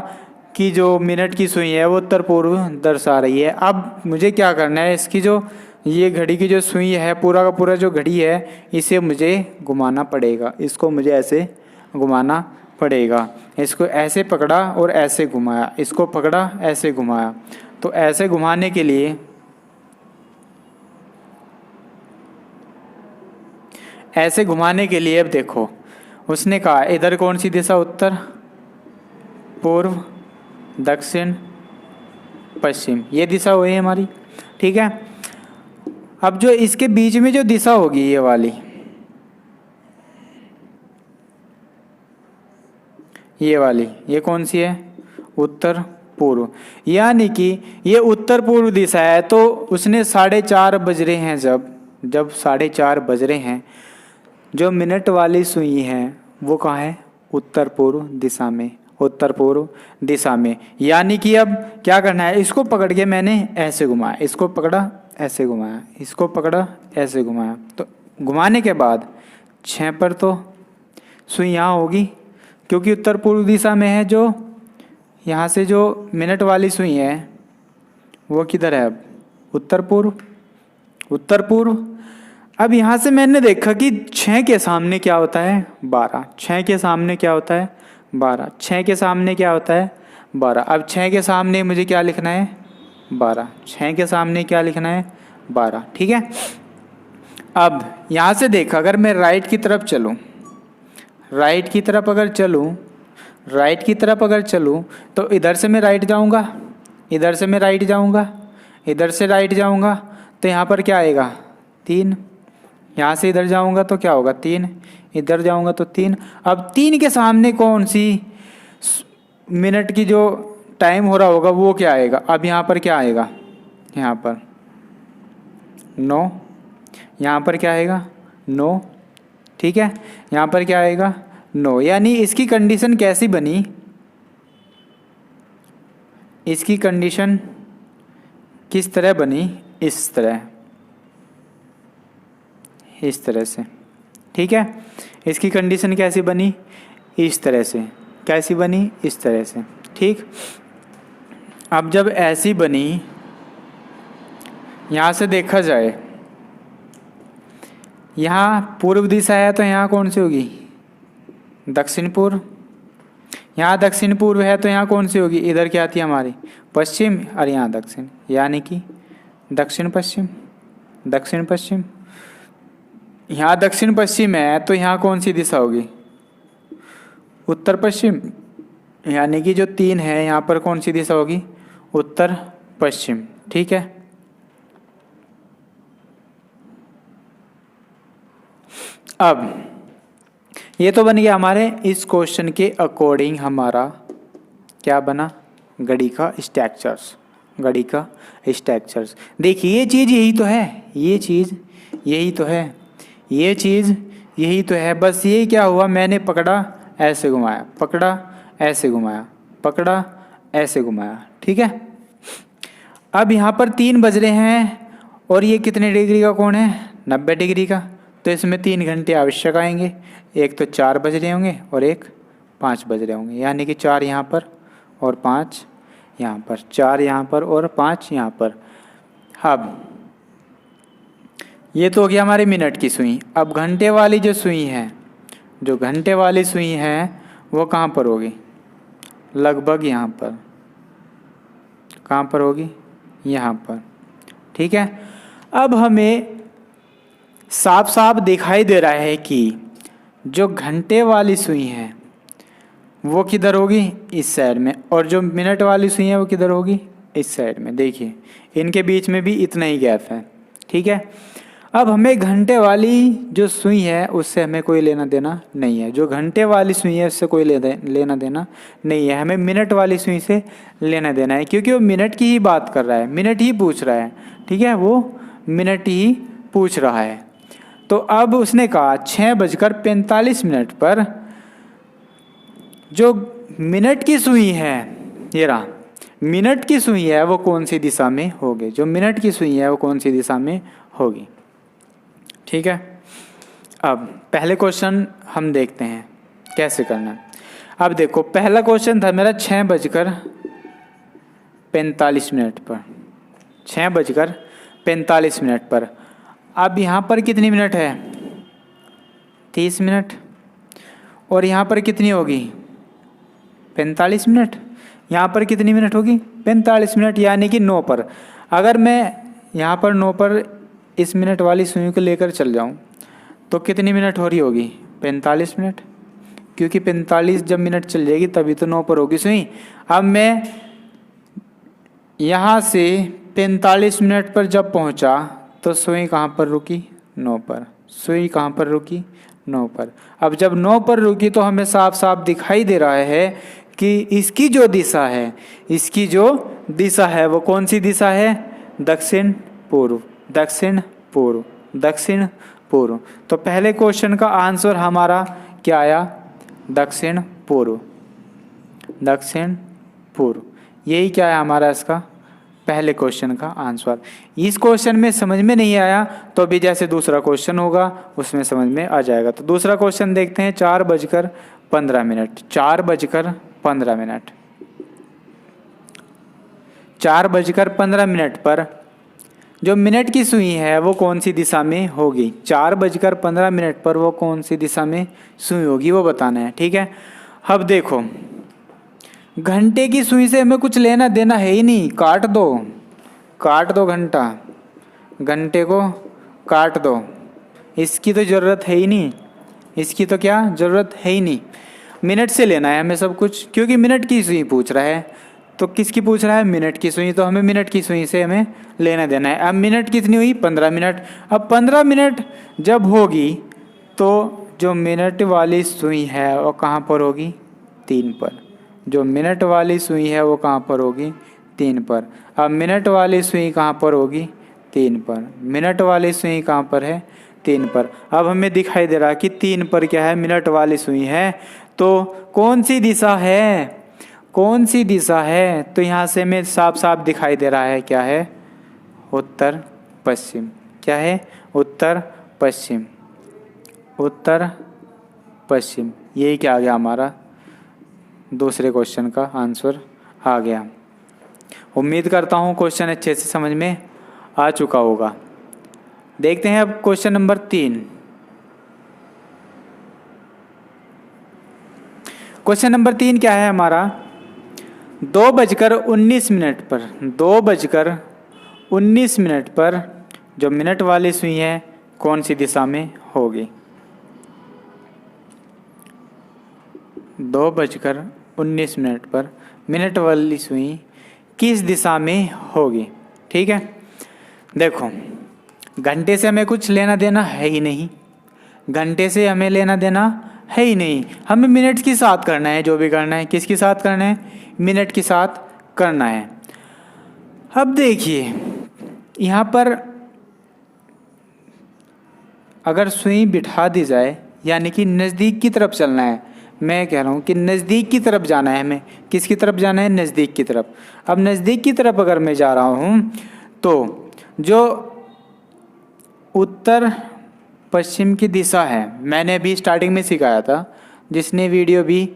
कि जो मिनट की सुई है वो उत्तर पूर्व दर्शा रही है। अब मुझे क्या करना है, इसकी जो ये घड़ी की जो सुई है, पूरा का पूरा जो घड़ी है, इसे मुझे घुमाना पड़ेगा। इसको मुझे ऐसे घुमाना पड़ेगा। इसको ऐसे पकड़ा और ऐसे घुमाया, इसको पकड़ा ऐसे घुमाया। तो ऐसे घुमाने के लिए अब देखो, उसने कहा इधर कौन सी दिशा, उत्तर पूर्व दक्षिण पश्चिम, ये दिशा हुई हमारी, ठीक है। अब जो इसके बीच में जो दिशा होगी ये वाली, ये कौन सी है, उत्तर पूर्व। यानी कि ये उत्तर पूर्व दिशा है। तो उसने 4:30 बज रहे हैं, जब 4:30 बज रहे हैं, जो मिनट वाली सुई है वो कहाँ है, उत्तर पूर्व दिशा में, उत्तर पूर्व दिशा में। यानी कि अब क्या करना है, इसको पकड़ के मैंने ऐसे घुमाया, इसको पकड़ा ऐसे घुमाया, इसको पकड़ा ऐसे घुमाया। तो घुमाने के बाद 6 पर तो सुई यहाँ होगी, क्योंकि उत्तर पूर्व दिशा में है। जो यहाँ से जो मिनट वाली सुई है वो किधर है, अब उत्तर पूर्व, उत्तर पूर्व। अब यहाँ से मैंने देखा कि 6 के सामने क्या होता है, 12। 6 के सामने क्या होता है, 12। 6 के सामने क्या होता है, 12। अब 6 के सामने मुझे क्या लिखना है, 12। 6 के सामने क्या लिखना है, 12, ठीक है। अब यहाँ से देखा, अगर मैं राइट की तरफ चलूँ, राइट की तरफ अगर चलूँ तो इधर से मैं राइट जाऊँगा, इधर से मैं राइट जाऊँगा, इधर से राइट जाऊँगा, तो यहाँ पर क्या आएगा, 3। यहाँ से इधर जाऊँगा तो क्या होगा, 3। इधर जाऊँगा तो 3। अब 3 के सामने कौन सी मिनट की जो टाइम हो रहा होगा वो क्या आएगा, अब यहाँ पर क्या आएगा, यहाँ पर 9। यहाँ पर क्या आएगा, 9, ठीक है। यहाँ पर क्या आएगा, 9। यानी इसकी कंडीशन कैसी बनी, इसकी कंडीशन किस तरह बनी, इस तरह, इस तरह से, ठीक है। इसकी कंडीशन कैसी बनी, इस तरह से, कैसी बनी, इस तरह से, ठीक। अब जब ऐसी बनी, यहाँ से देखा जाए, यहाँ पूर्व दिशा है तो यहाँ कौन सी होगी, दक्षिण पूर्व। यहाँ दक्षिण पूर्व है तो यहाँ कौन सी होगी, इधर क्या आती है हमारी, पश्चिम, और यहाँ दक्षिण, यानी कि दक्षिण पश्चिम, दक्षिण पश्चिम। यहाँ दक्षिण पश्चिम है तो यहाँ कौन सी दिशा होगी, उत्तर पश्चिम। यानी कि जो 3 है यहाँ पर कौन सी दिशा होगी, उत्तर पश्चिम, ठीक है। अब ये तो बन गया हमारे इस क्वेश्चन के अकॉर्डिंग, हमारा क्या बना, घड़ी का स्ट्रक्चर्स, घड़ी का स्ट्रक्चर्स। देखिए ये चीज़ यही तो है, ये चीज़ यही तो है, ये चीज़ यही तो है। बस ये क्या हुआ, मैंने पकड़ा ऐसे घुमाया, पकड़ा ऐसे घुमाया, पकड़ा ऐसे घुमाया, ठीक है। अब यहाँ पर 3 बज रहे हैं और ये कितने डिग्री का कोण है, 90 डिग्री का। तो इसमें 3 घंटे आवश्यक आएंगे। एक तो 4 बज रहे होंगे और एक 5 बज रहे होंगे, यानी कि 4 यहाँ पर और 5 यहाँ पर, 4 यहाँ पर और 5 यहाँ पर। अब ये तो हो गया हमारी मिनट की सुई। अब घंटे वाली जो सुई है, जो घंटे वाली सुई है वो कहाँ पर होगी, लगभग यहाँ पर। कहाँ पर होगी, यहाँ पर, ठीक है। अब हमें साफ साफ दिखाई दे रहा है कि जो घंटे वाली सुई है वो किधर होगी, इस साइड में, और जो मिनट वाली सुई है वो किधर होगी, इस साइड में। देखिए इनके बीच में भी इतना ही गैप है, ठीक है। अब हमें घंटे वाली जो सुई है उससे हमें कोई लेना देना नहीं है, जो घंटे वाली सुई है उससे कोई लेना देना नहीं है, हमें मिनट वाली सुई से लेना देना है, क्योंकि वो मिनट की ही बात कर रहा है, मिनट ही पूछ रहा है, ठीक है, वो मिनट ही पूछ रहा है। तो अब उसने कहा 6:45 पर जो मिनट की सुई है, ये रहा, मिनट की सुई है वो कौन सी दिशा में होगी, जो मिनट की सुई है वो कौन सी दिशा में होगी, ठीक है। अब पहले क्वेश्चन हम देखते हैं कैसे करना है। अब देखो पहला क्वेश्चन था मेरा 6:45 पर, 6:45 पर। अब यहाँ पर कितनी मिनट है, 30 मिनट, और यहाँ पर कितनी होगी, 45 मिनट। यहाँ पर कितनी मिनट होगी, 45 मिनट, यानी कि 9 पर। अगर मैं यहाँ पर 9 पर इस मिनट वाली सुई को लेकर चल जाऊँ तो कितनी मिनट हो रही होगी, 45 मिनट, क्योंकि 45 जब मिनट चल जाएगी तभी तो 9 पर होगी सुई। अब मैं यहाँ से 45 मिनट पर जब पहुँचा तो सुई कहाँ पर रुकी, 9 पर। सुई कहाँ पर रुकी, 9 पर। अब जब 9 पर रुकी तो हमें साफ साफ दिखाई दे रहा है कि इसकी जो दिशा है, इसकी जो दिशा है वो कौन सी दिशा है, दक्षिण पूर्व, दक्षिण पूर्व, दक्षिण पूर्व। तो पहले क्वेश्चन का आंसर हमारा क्या आया, दक्षिण पूर्व, दक्षिण पूर्व। यही क्या है हमारा इसका पहले क्वेश्चन का आंसर। इस क्वेश्चन में समझ में नहीं आया तो भी जैसे दूसरा क्वेश्चन होगा उसमें समझ में आ जाएगा। तो दूसरा क्वेश्चन देखते हैं, 4:15, 4:15, 4:15 पर जो मिनट की सुई है वो कौन सी दिशा में होगी, 4:15 पर वो कौन सी दिशा में सुई होगी वो बताना है, ठीक है। अब देखो घंटे की सुई से हमें कुछ लेना देना है ही नहीं, काट दो, काट दो घंटा, घंटे को काट दो, इसकी तो ज़रूरत है ही नहीं, इसकी तो क्या ज़रूरत है ही नहीं। मिनट से लेना है हमें सब कुछ, क्योंकि मिनट की सुई पूछ रहा है। तो किसकी पूछ रहा है, मिनट की सुई, तो हमें मिनट की सुई से हमें लेना देना है। अब मिनट कितनी हुई, 15 मिनट। अब 15 मिनट जब होगी तो जो मिनट वाली सुई है वो कहाँ पर होगी, 3 पर। जो मिनट वाली सुई है वो कहाँ पर होगी, 3 पर। अब मिनट वाली सुई कहाँ पर होगी, 3 पर। मिनट वाली सुई कहाँ पर है, 3 पर। अब हमें दिखाई दे रहा है कि 3 पर क्या है, मिनट वाली सुई है। तो कौन सी दिशा है, कौन सी दिशा है, तो यहाँ से हमें साफ साफ दिखाई दे रहा है क्या है, उत्तर पश्चिम। क्या है, उत्तर पश्चिम, उत्तर पश्चिम। यही क्या आ गया हमारा दूसरे क्वेश्चन का आंसर आ गया। उम्मीद करता हूँ क्वेश्चन अच्छे से समझ में आ चुका होगा। देखते हैं अब क्वेश्चन नंबर 3। क्वेश्चन नंबर 3 क्या है हमारा, 2:19 पर, 2:19 पर जो मिनट वाली सुई है कौन सी दिशा में होगी, 2:19 पर मिनट वाली सुई किस दिशा में होगी, ठीक है। देखो घंटे से हमें कुछ लेना देना है ही नहीं, घंटे से हमें लेना देना है ही नहीं, हमें मिनट के साथ करना है, जो भी करना है किसके साथ करना है, मिनट के साथ करना है। अब देखिए यहाँ पर अगर सुई बिठा दी जाए, यानी कि नज़दीक की तरफ चलना है, मैं कह रहा हूँ कि नज़दीक की तरफ जाना है हमें, किसकी तरफ जाना है, नज़दीक की तरफ। अब नज़दीक की तरफ अगर मैं जा रहा हूँ तो जो उत्तर पश्चिम की दिशा है, मैंने अभी स्टार्टिंग में सिखाया था, जिसने वीडियो भी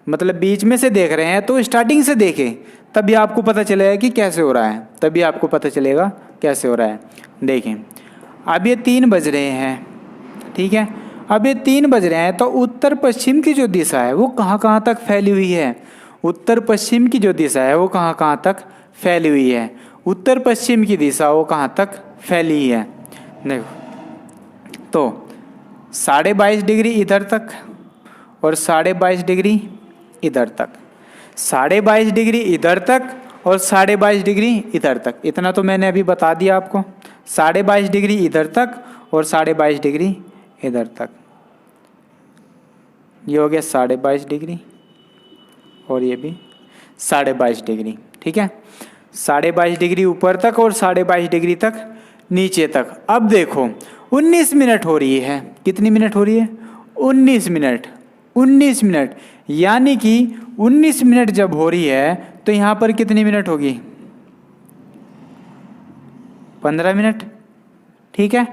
मतलब बीच में से देख रहे हैं तो स्टार्टिंग से देखें, तभी आपको पता चलेगा कि कैसे हो रहा है, तभी आपको पता चलेगा कैसे हो रहा है। देखें अब ये 3 बज रहे हैं, ठीक है। अब ये 3 बज रहे हैं तो उत्तर पश्चिम की जो दिशा है वो कहाँ कहाँ तक फैली हुई है, उत्तर पश्चिम की जो दिशा है वो कहाँ कहाँ तक फैली हुई है, उत्तर पश्चिम की दिशा वो कहाँ तक फैली है। देखो तो 22.5 डिग्री इधर तक और 22.5 डिग्री इधर तक, 22.5 डिग्री इधर तक और 22.5 डिग्री इधर तक। इतना तो मैंने अभी बता दिया आपको। 22.5 डिग्री इधर तक और 22.5 डिग्री इधर तक, ये हो गया 22.5 डिग्री और ये भी 22.5 डिग्री। ठीक है, 22.5 डिग्री ऊपर तक और 22.5 डिग्री तक नीचे तक। अब देखो 19 मिनट हो रही है। कितनी मिनट हो रही है? 19 मिनट। 19 मिनट यानी कि 19 मिनट जब हो रही है तो यहाँ पर कितनी मिनट होगी? 15 मिनट। ठीक है,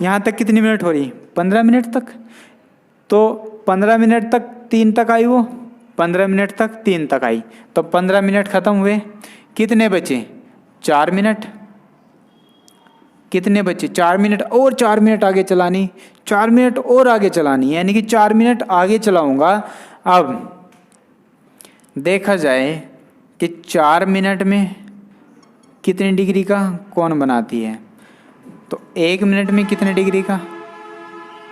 यहाँ तक कितनी मिनट हो रही? 15 मिनट तक। तो 15 मिनट तक 3 तक आई, वो 15 मिनट तक 3 तक आई, तो 15 मिनट खत्म हुए। कितने बचे? 4 मिनट। कितने बचे? 4 मिनट और 4 मिनट आगे चलानी, 4 मिनट और आगे चलानी, यानी कि 4 मिनट आगे चलाऊंगा। अब देखा जाए कि 4 मिनट में कितने डिग्री का कोण बनाती है, तो 1 मिनट में कितने डिग्री का?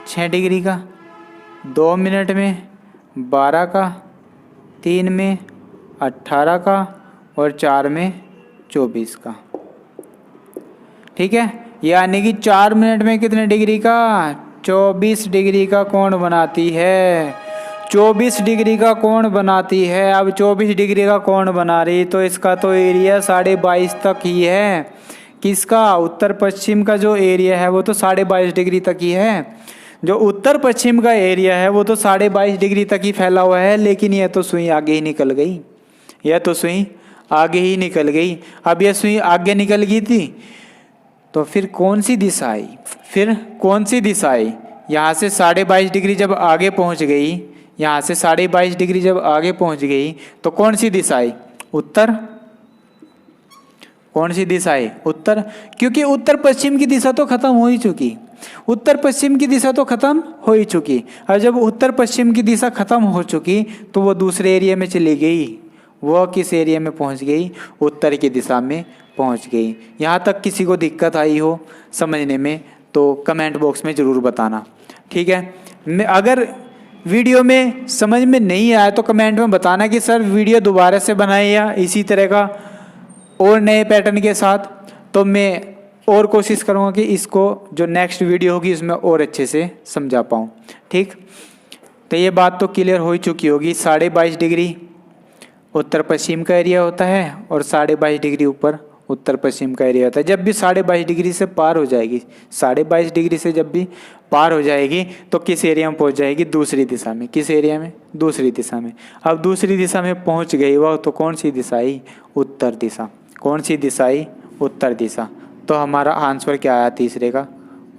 6 डिग्री का। 2 मिनट में 12 का, 3 में 18 का और 4 में 24 का। ठीक है, यानी कि 4 मिनट में कितने डिग्री का? 24 डिग्री का कोण बनाती है। 24 डिग्री का कोण बनाती है। अब 24 डिग्री का कोण बना रही तो इसका तो एरिया 22.5 तक ही है। किसका? उत्तर पश्चिम का जो एरिया है वो तो 22.5 डिग्री तक ही है। जो उत्तर पश्चिम का एरिया है वो तो 22.5 डिग्री तक ही फैला हुआ है, लेकिन यह तो सुई आगे ही निकल गई। यह तो सुई आगे ही निकल गई। अब यह सुई आगे निकल गई थी तो फिर कौन सी दिशा आई? फिर कौन सी दिशा आई? यहाँ से 22.5 डिग्री जब आगे पहुँच गई, यहाँ से 22.5 डिग्री जब आगे पहुँच गई तो कौन सी दिशा आई? उत्तर। कौन सी दिशा आई? उत्तर। क्योंकि उत्तर पश्चिम की दिशा तो खत्म हो ही चुकी। उत्तर पश्चिम की दिशा तो खत्म हो ही चुकी। और जब उत्तर पश्चिम की दिशा खत्म हो चुकी तो वो दूसरे एरिया में चली गई। वो किस एरिया में पहुंच गई? उत्तर की दिशा में पहुंच गई। यहाँ तक किसी को दिक्कत आई हो समझने में तो कमेंट बॉक्स में ज़रूर बताना। ठीक है, अगर वीडियो में समझ में नहीं आया तो कमेंट में बताना कि सर वीडियो दोबारा से बनाए या इसी तरह का और नए पैटर्न के साथ, तो मैं और कोशिश करूँगा कि इसको जो नेक्स्ट वीडियो होगी उसमें और अच्छे से समझा पाऊँ। ठीक, तो ये बात तो क्लियर हो ही चुकी होगी। 22.5 डिग्री उत्तर पश्चिम का एरिया होता है और 22.5 डिग्री ऊपर उत्तर पश्चिम का एरिया होता है। जब भी 22.5 डिग्री से पार हो जाएगी, 22.5 डिग्री से जब भी पार हो जाएगी तो किस एरिया में पहुंच जाएगी? दूसरी दिशा में। किस एरिया में? दूसरी दिशा में। अब दूसरी दिशा में पहुंच गई वह तो कौन सी दिशा आई? उत्तर दिशा। कौन सी दिशा आई? उत्तर दिशा। तो हमारा आंसर क्या आया तीसरे का?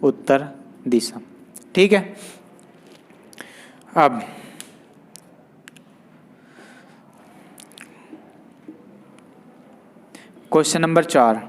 उत्तर दिशा। ठीक है, अब question number 4।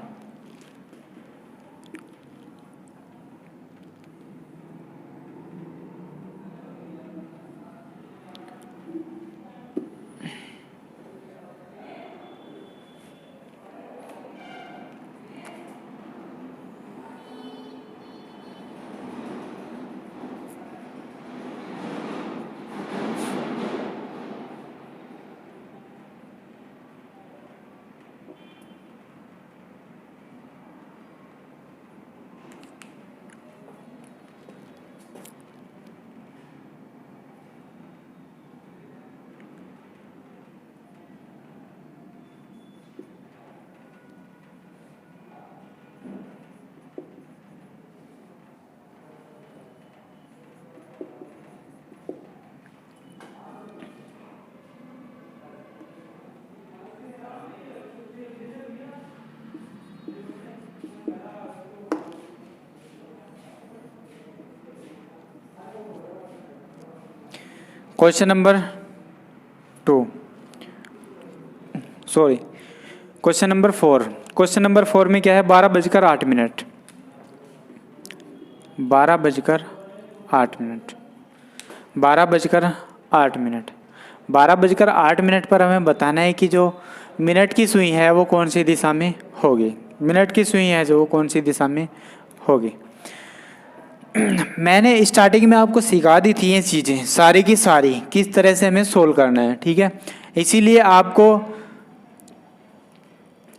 Question number 2, sorry question number 4। Question number 4 में क्या है? 12:08। 12:08। 12:08। 12:08 पर हमें बताना है कि जो मिनट की सुई है वो कौन सी दिशा में होगी। मिनट की सुई है जो कौन सी दिशा में होगी। मैंने स्टार्टिंग में आपको सिखा दी थी ये चीज़ें सारी की सारी किस तरह से हमें सोल्व करना है, ठीक है। इसीलिए आपको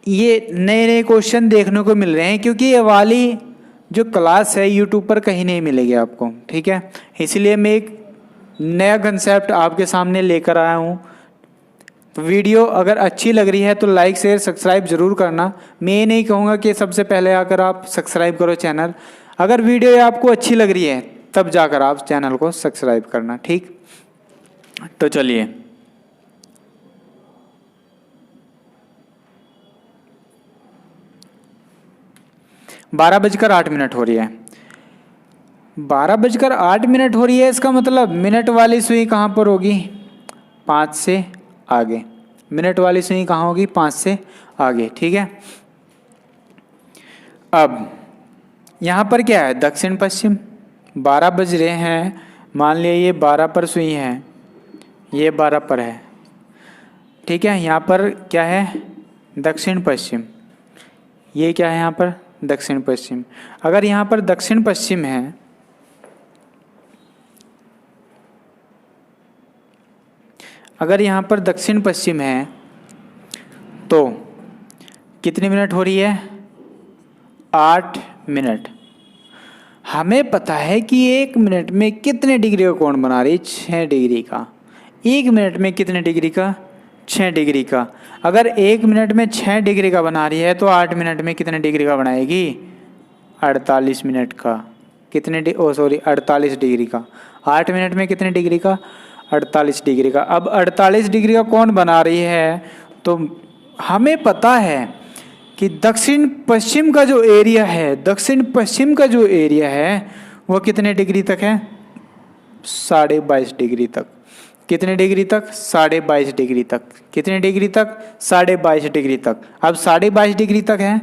ये नए नए क्वेश्चन देखने को मिल रहे हैं, क्योंकि ये वाली जो क्लास है यूट्यूब पर कहीं नहीं मिलेगी आपको, ठीक है। इसलिए मैं एक नया कंसेप्ट आपके सामने लेकर आया हूँ। तो वीडियो अगर अच्छी लग रही है तो लाइक शेयर सब्सक्राइब ज़रूर करना। मैं ये नहीं कहूँगा कि सबसे पहले आकर आप सब्सक्राइब करो चैनल। अगर वीडियो आपको अच्छी लग रही है तब जाकर आप चैनल को सब्सक्राइब करना, ठीक। तो चलिए, बारह बजकर 8 मिनट हो रही है। 12 बजकर 8 मिनट हो रही है, इसका मतलब मिनट वाली सुई कहाँ पर होगी? 5 से आगे। मिनट वाली सुई कहाँ होगी? 5 से आगे, ठीक है। अब यहाँ पर क्या है? दक्षिण पश्चिम। 12 बज रहे हैं, मान लिया ये 12 पर सुई है, ये 12 पर है, ठीक है। यहाँ पर क्या है? दक्षिण पश्चिम। ये क्या है यहाँ पर? दक्षिण पश्चिम। अगर यहाँ पर दक्षिण पश्चिम है, अगर यहाँ पर दक्षिण पश्चिम है तो कितनी मिनट हो रही है? 8 मिनट। हमें पता है कि 1 मिनट में कितने डिग्री का कोण बना रही है? 6 डिग्री का। 1 मिनट में कितने डिग्री का? 6 डिग्री का। अगर 1 मिनट में 6 डिग्री का बना रही है तो 8 मिनट में कितने डिग्री का बनाएगी? 48 मिनट का। कितने 48 डिग्री का। 8 मिनट में कितने डिग्री का? 48 डिग्री का। अब 48 डिग्री का कौन बना रही है? तो हमें पता है कि दक्षिण पश्चिम का जो एरिया है, दक्षिण पश्चिम का जो एरिया है वो कितने डिग्री तक है? 22.5 डिग्री तक। कितने डिग्री तक? 22.5 डिग्री तक। कितने डिग्री तक? 22.5 डिग्री तक। अब 22.5 डिग्री तक है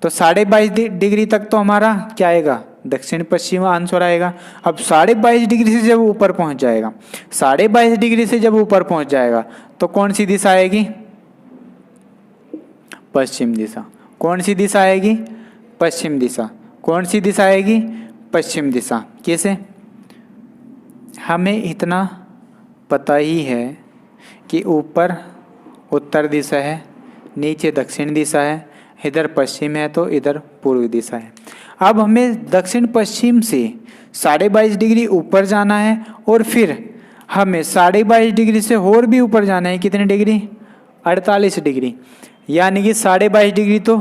तो 22.5 डिग्री तक तो हमारा क्या आएगा? दक्षिण पश्चिम आंसर आएगा। अब 22.5 डिग्री से जब ऊपर पहुंच जाएगा, 22.5 डिग्री से जब ऊपर पहुंच जाएगा तो कौन सी दिशा आएगी? पश्चिम दिशा। कौन सी दिशा आएगी? पश्चिम दिशा। कौन सी दिशा आएगी? पश्चिम दिशा। कैसे? हमें इतना पता ही है कि ऊपर उत्तर दिशा है, नीचे दक्षिण दिशा है, इधर पश्चिम है तो इधर पूर्व दिशा है। अब हमें दक्षिण पश्चिम से 22.5 डिग्री ऊपर जाना है और फिर हमें 22.5 डिग्री से और भी ऊपर जाना है। कितने डिग्री? 48 डिग्री। यानी कि 22.5 डिग्री तो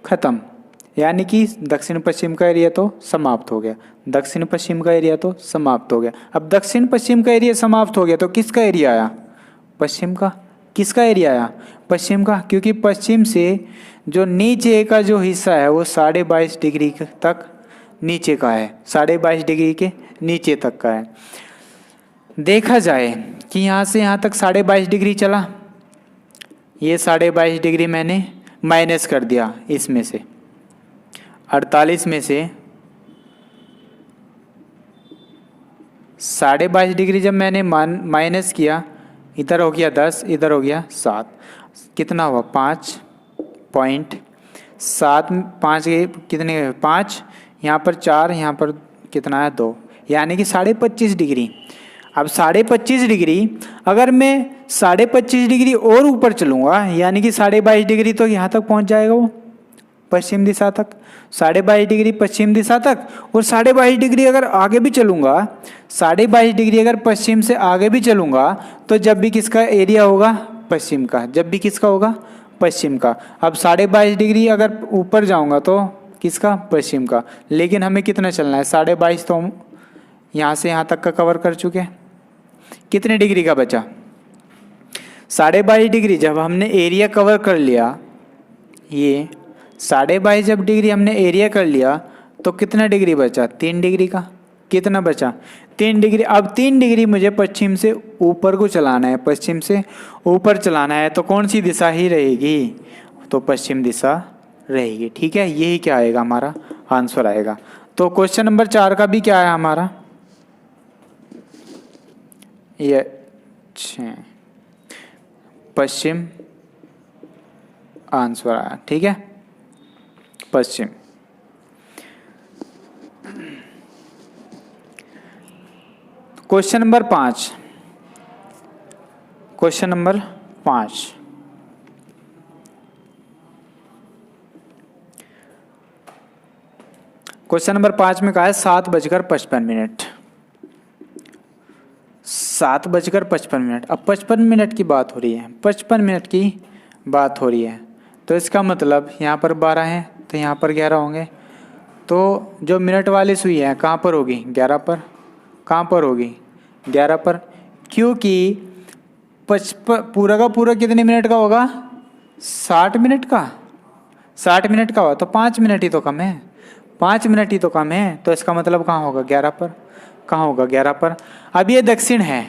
खत्म, यानी कि दक्षिण पश्चिम का एरिया तो समाप्त हो गया। दक्षिण पश्चिम का एरिया तो समाप्त हो गया। अब दक्षिण पश्चिम का एरिया समाप्त हो गया तो किसका एरिया आया? पश्चिम का। किसका एरिया आया? पश्चिम का, क्योंकि पश्चिम से जो नीचे का जो हिस्सा है वो 22.5 डिग्री तक नीचे का है, 22.5 डिग्री के नीचे तक का है। देखा जाए कि यहाँ से यहाँ तक 22.5 डिग्री चला, ये 22.5 डिग्री मैंने माइनस कर दिया इसमें से, 48 में से 22.5 डिग्री जब मैंने माइनस किया, इधर हो गया 10, इधर हो गया 7, कितना हुआ? 5.7, 5 के कितने? 5, यहाँ पर 4, यहाँ पर कितना है? 2, यानी कि 25.5 डिग्री। अब 25.5 डिग्री अगर मैं 25.5 डिग्री और ऊपर चलूँगा, यानी कि 22.5 डिग्री तो यहाँ तक पहुँच जाएगा वो पश्चिम दिशा तक, 22.5 डिग्री पश्चिम दिशा तक। और 22.5 डिग्री अगर आगे भी चलूँगा, 22.5 डिग्री अगर पश्चिम से आगे भी चलूँगा तो जब भी किसका एरिया होगा? पश्चिम का। जब भी किसका होगा? पश्चिम का। अब 22.5 डिग्री अगर ऊपर जाऊँगा तो किसका? पश्चिम का। लेकिन हमें कितना चलना है? 22.5 तो हम यहाँ से यहाँ तक का कवर कर चुके हैं। कितने डिग्री का बचा? 22.5 डिग्री जब हमने एरिया कवर कर लिया, ये 22.5 जब डिग्री हमने एरिया कर लिया तो कितना डिग्री बचा? 3 डिग्री का। कितना बचा? 3 डिग्री। अब 3 डिग्री मुझे पश्चिम से ऊपर को चलाना है, पश्चिम से ऊपर चलाना है तो कौन सी दिशा ही रहेगी? तो पश्चिम दिशा रहेगी, ठीक है। यही क्या आएगा? हमारा आंसर आएगा। तो क्वेश्चन नंबर 4 का भी क्या है हमारा? ये पश्चिम आंसर आया, ठीक है, पश्चिम। Question number 5, question number 5, question number 5 में कहा है 7:55। 7:55। अब 55 मिनट की बात हो रही है, 55 मिनट की बात हो रही है, तो इसका मतलब यहाँ पर 12 है तो यहाँ पर 11 होंगे। तो जो मिनट वाली सुई है कहाँ पर होगी? 11 पर। कहाँ पर होगी? 11 पर, क्योंकि 55 पूरा का पूरा कितने मिनट का होगा? 60 मिनट का। 60 मिनट का हुआ तो 5 मिनट ही तो कम है, 5 मिनट ही तो कम है, तो इसका मतलब कहाँ होगा? 11 पर। कहाँ होगा? 11 पर। अब ये दक्षिण है,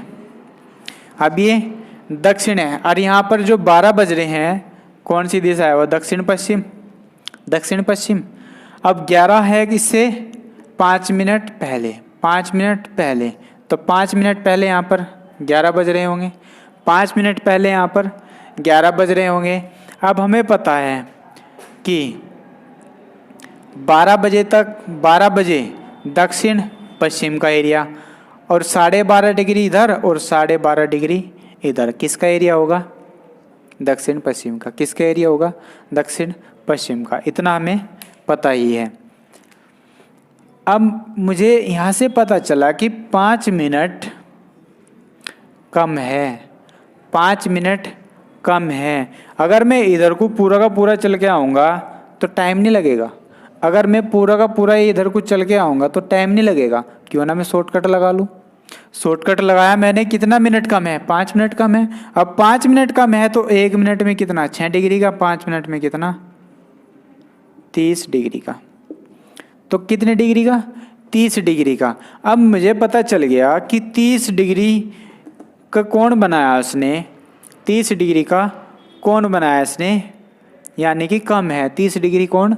अब ये दक्षिण है, और यहाँ पर जो 12 बज रहे हैं कौन सी दिशा है? वो दक्षिण पश्चिम, दक्षिण पश्चिम। अब 11 है इससे 5 मिनट पहले, 5 मिनट पहले, तो 5 मिनट पहले यहाँ पर 11 बज रहे होंगे, 5 मिनट पहले यहाँ पर 11 बज रहे होंगे। अब हमें पता है कि 12 बजे तक, 12 बजे दक्षिण पश्चिम का एरिया, और 12.5 डिग्री इधर और 12.5 डिग्री इधर, किसका एरिया होगा? दक्षिण पश्चिम का। किसका एरिया होगा? दक्षिण पश्चिम का। इतना हमें पता ही है। अब मुझे यहाँ से पता चला कि 5 मिनट कम है, 5 मिनट कम है। अगर मैं इधर को पूरा का पूरा चल के आऊँगा तो टाइम नहीं लगेगा, अगर मैं पूरा का पूरा इधर को चल के आऊँगा तो टाइम नहीं लगेगा। क्यों ना मैं शॉर्टकट लगा लूँ। शॉर्टकट लगाया मैंने, कितना मिनट कम है? 5 मिनट कम है। अब 5 मिनट कम है तो 1 मिनट में कितना? 6 डिग्री का। 5 मिनट में कितना? 30 डिग्री का। तो कितने डिग्री का? 30 डिग्री का। अब मुझे पता चल गया कि 30 डिग्री का कौन बनाया उसने, 30 डिग्री का कौन बनाया इसने, यानी कि कम है। 30 डिग्री कौन?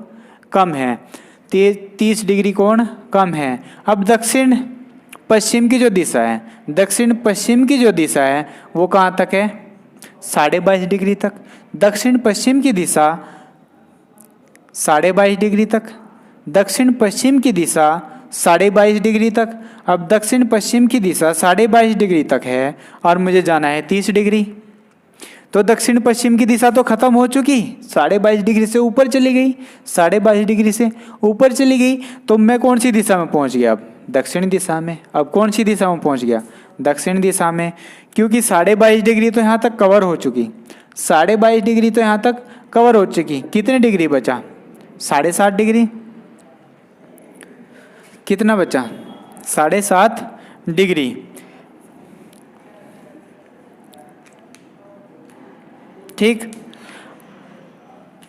कम है। 30 डिग्री कौन? कम है। अब दक्षिण पश्चिम की जो दिशा है, दक्षिण पश्चिम की जो दिशा है वो कहाँ तक है? 22.5 डिग्री तक। दक्षिण पश्चिम की दिशा 22.5 डिग्री तक, दक्षिण पश्चिम की दिशा 22.5 डिग्री तक। अब दक्षिण पश्चिम की दिशा 22.5 डिग्री तक है और मुझे जाना है 30 डिग्री, तो दक्षिण पश्चिम की दिशा तो खत्म हो चुकी, 22.5 डिग्री से ऊपर चली गई, 22.5 डिग्री से ऊपर चली गई, तो मैं कौन सी दिशा में पहुंच गया? अब दक्षिण दिशा में। अब कौन सी दिशा में पहुंच गया? दक्षिण दिशा में, क्योंकि 22.5 डिग्री तो यहाँ तक कवर हो चुकी, 22.5 डिग्री तो यहाँ तक कवर हो चुकी। कितने डिग्री बचा? 7.5 डिग्री। कितना बचा? 7.5 डिग्री। ठीक,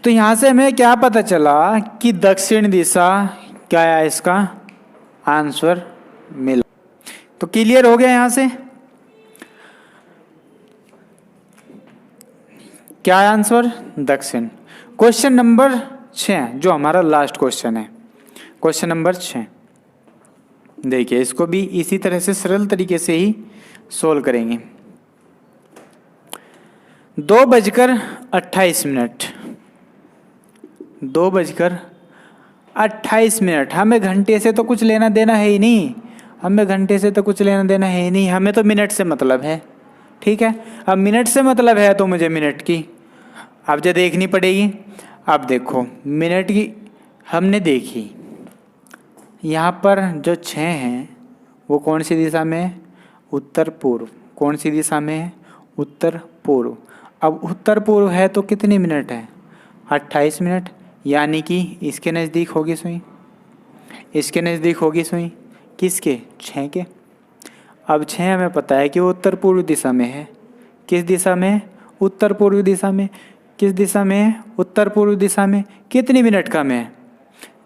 तो यहाँ से हमें क्या पता चला कि दक्षिण दिशा क्या है, इसका आंसर मिला। तो क्लियर हो गया यहाँ से क्या आंसर? दक्षिण। क्वेश्चन नंबर 6 जो हमारा लास्ट क्वेश्चन है, क्वेश्चन नंबर 6 देखिए, इसको भी इसी तरह से सरल तरीके से ही सोल्व करेंगे। 2:28, 2:28। हमें घंटे से तो कुछ लेना देना है ही नहीं, हमें घंटे से तो कुछ लेना देना है ही नहीं, हमें तो मिनट से मतलब है। ठीक है, अब मिनट से मतलब है तो मुझे मिनट की अब जो देखनी पड़ेगी। अब देखो मिनट की हमने देखी, यहाँ पर जो 6 हैं वो कौन सी दिशा में है? उत्तर पूर्व। कौन सी दिशा में है? उत्तर पूर्व। अब उत्तर पूर्व है तो कितने मिनट है? 28 मिनट, यानी कि इसके नज़दीक होगी सुई, इसके नज़दीक होगी सुई, किसके? 6 के। अब 6 हमें पता है कि वो उत्तर पूर्व दिशा में है। किस दिशा में? उत्तर पूर्व दिशा में। किस दिशा में है? उत्तर पूर्व दिशा में। कितनी मिनट कम है?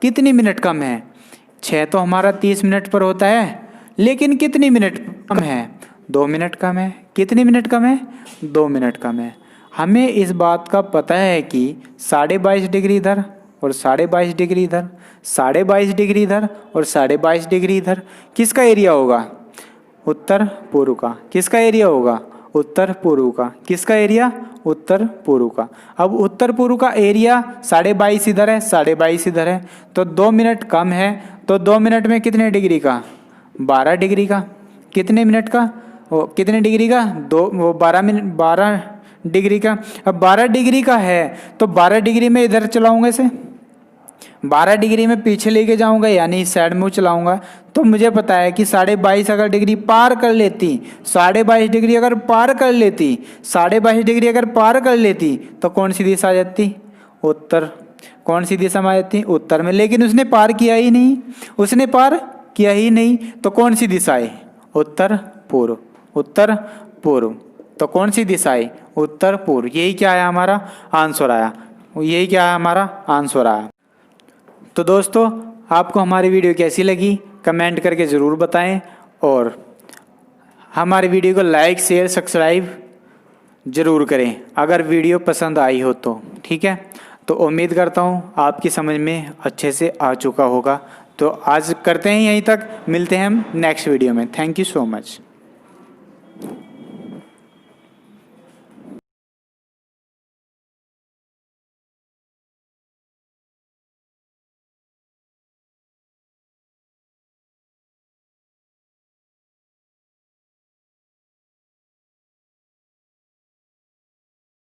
कितनी मिनट कम है? 6 तो हमारा 30 मिनट पर होता है, लेकिन कितनी मिनट कम है? 2 मिनट कम है। कितनी मिनट कम है? 2 मिनट कम है। हमें इस बात का पता है कि 22.5 डिग्री इधर और 22.5 डिग्री इधर, 22.5 डिग्री इधर और 22.5 डिग्री इधर, किसका एरिया होगा? उत्तर पूर्व का। किसका एरिया होगा? उत्तर पूर्व का। किसका एरिया? उत्तर पूर्व का। अब उत्तर पूर्व का एरिया 22.5 इधर है, 22.5 इधर है, तो 2 मिनट कम है, तो 2 मिनट में कितने डिग्री का? 12 डिग्री का। कितने मिनट का, वो कितने डिग्री का, 12 डिग्री का। अब 12 डिग्री का है तो 12 डिग्री में इधर चलाऊंगा इसे, 12 डिग्री में पीछे लेके जाऊंगा यानी इस साइड में चलाऊंगा। तो मुझे पता है कि 22.5 अगर डिग्री पार कर लेती, 22.5 डिग्री अगर पार कर लेती, 22.5 डिग्री अगर पार कर लेती तो कौन सी दिशा आ जाती, उत्तर। कौन सी दिशा में आ जाती, उत्तर में। लेकिन उसने पार किया ही नहीं, उसने पार किया ही नहीं, तो कौन सी दिशा है, उत्तर पूर्व, उत्तर पूर्व। तो कौन सी दिशा है, उत्तर पूर्व। यही क्या है हमारा आंसर आया, यही क्या है हमारा आंसर आया। तो दोस्तों आपको हमारी वीडियो कैसी लगी कमेंट करके ज़रूर बताएं, और हमारी वीडियो को लाइक शेयर सब्सक्राइब ज़रूर करें अगर वीडियो पसंद आई हो तो, ठीक है। तो उम्मीद करता हूँ आपकी समझ में अच्छे से आ चुका होगा। तो आज करते हैं यहीं तक, मिलते हैं हम नेक्स्ट वीडियो में। Thank you so much.